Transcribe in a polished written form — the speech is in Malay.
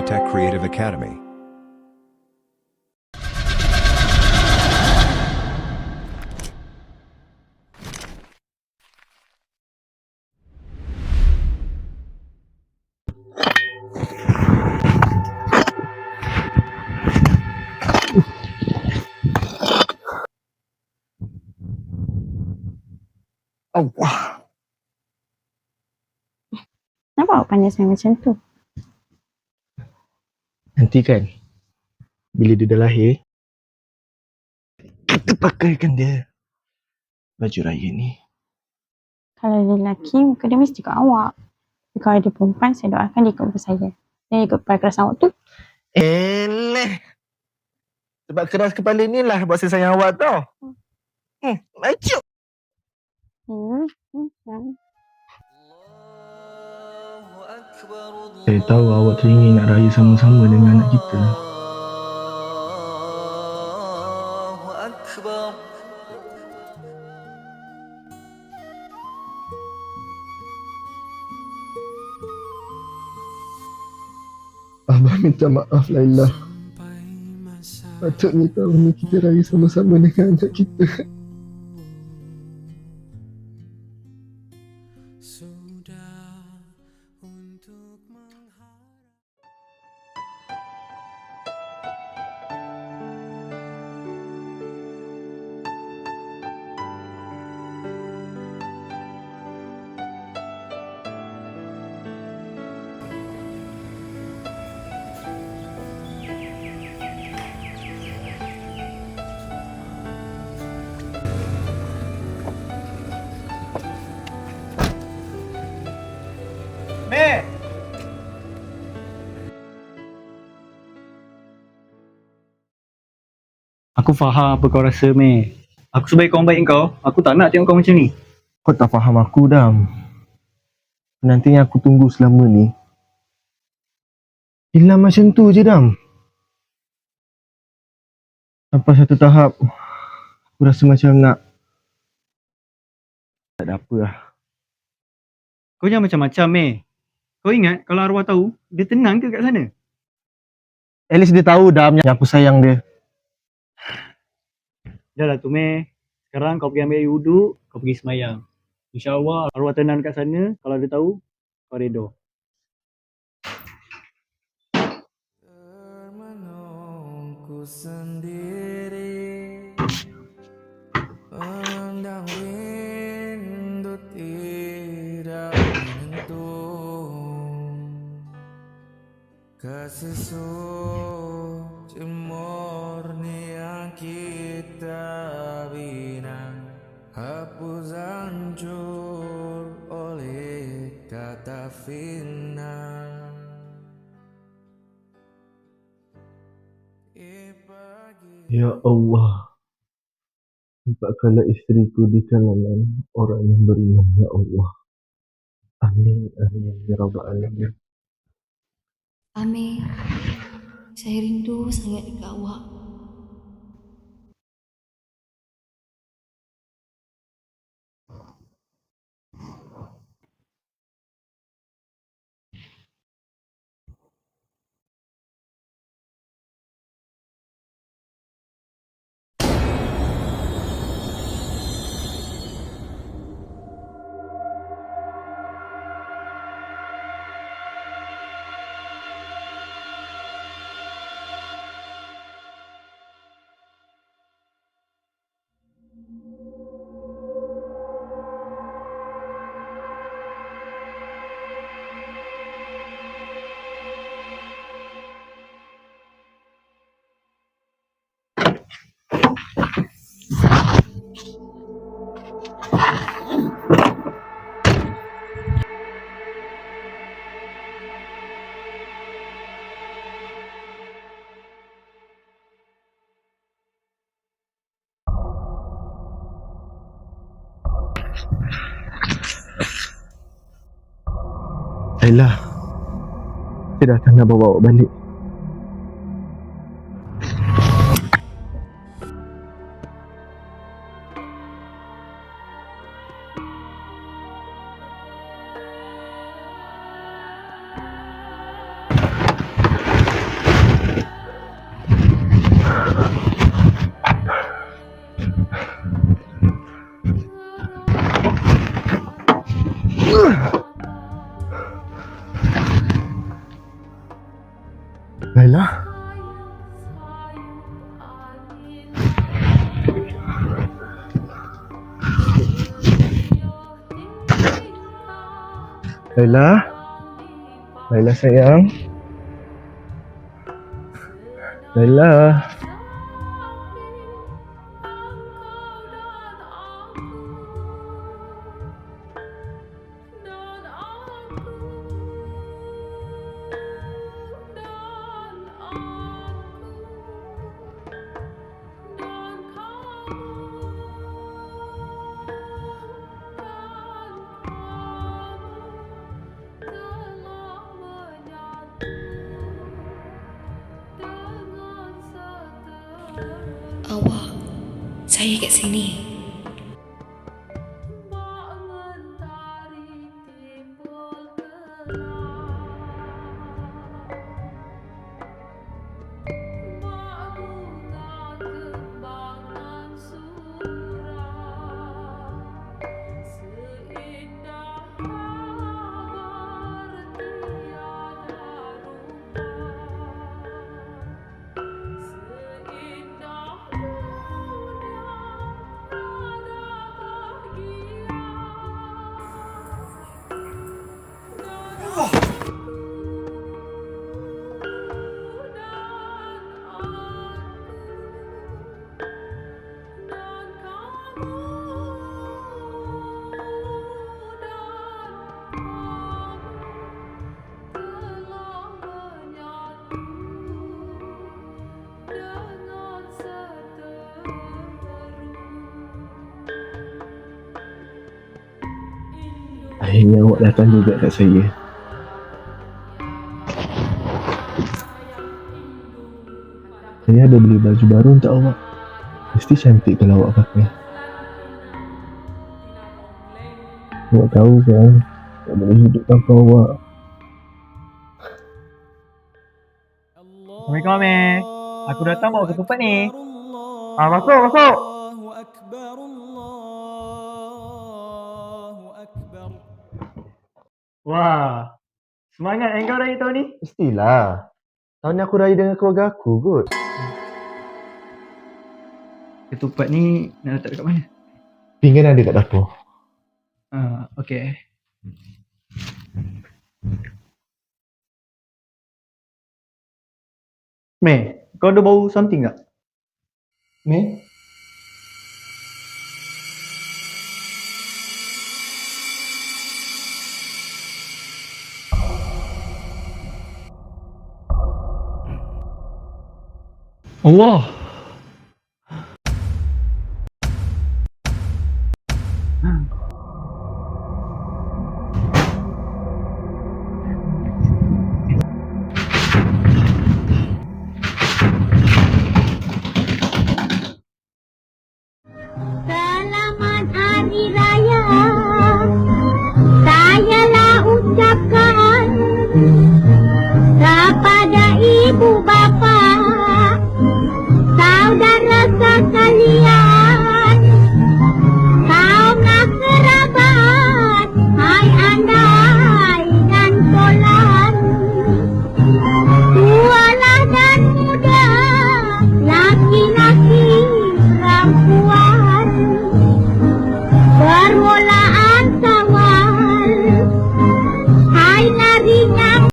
Tech Creative Academy. Allah. Kenapa awak pandai semayang macam tu? Nanti kan, bila dia dah lahir, kita pakaikan dia baju raya ni. Kalau dia lelaki, muka dia mesti ikut awak. Tapi kalau dia perempuan, saya doakan dia ikut muka saya. Dia ikut perkerasan awak tu. Eleh. Sebab keras kepala ni lah buat saya sayang awak tau. Maju. Saya tahu awak teringin nak raya sama-sama dengan anak kita. Abah minta maaf Laila. Patutnya tahun ni kita raya sama-sama dengan anak kita. Meh! Aku faham apa kau rasa, Meh. Aku sebaik kawan baik kau, aku tak nak tengok kau macam ni. Kau tak faham aku, Dam. Nanti yang aku tunggu selama ni hilang macam tu je, Dam. Sampai satu tahap aku rasa macam nak tak ada apa lah. Kau jangan macam-macam, Meh. Kau ingat kalau arwah tahu, dia tenang ke kat sana? At least dia tahu, Dam, yang aku sayang dia. Dah lah tu, Meh. Sekarang kau pergi ambil air wuduk, kau pergi semayang. InsyaAllah arwah tenang kat sana, kalau dia tahu, kau redha. Termenungku sendiri, pandang rindu tidak menentu, kasih suci murni yang kita bina hapus hancur oleh kata fitnah. Ya Allah, tempatkanlah isteriku di kalangan orang yang beriman, Ya Allah. Amin, amin, ya Rabbal Alamin. Amir, saya rindu sangat dekat awak. Laila, saya datang nak bawa awak balik. Laila? Laila sayang? Laila? Awak, saya kat sini. Akhirnya awak datang juga kat saya. Saya ada beli baju baru untuk awak. Mesti cantik kalau awak pakai. Awak tahu kan, tak boleh hidup tanpa awak. Assalamualaikum, Amir. Aku datang bawa ke tempat ni. Masuk. Wah, semangat kau raya tahun ni. Mestilah. Tahun ni aku raya dengan keluarga aku kot. Ketupat ni nak letak dekat mana? Pinggan ada kat dapur. Okay. Meh, kau ada bau something tak? Meh? Allah,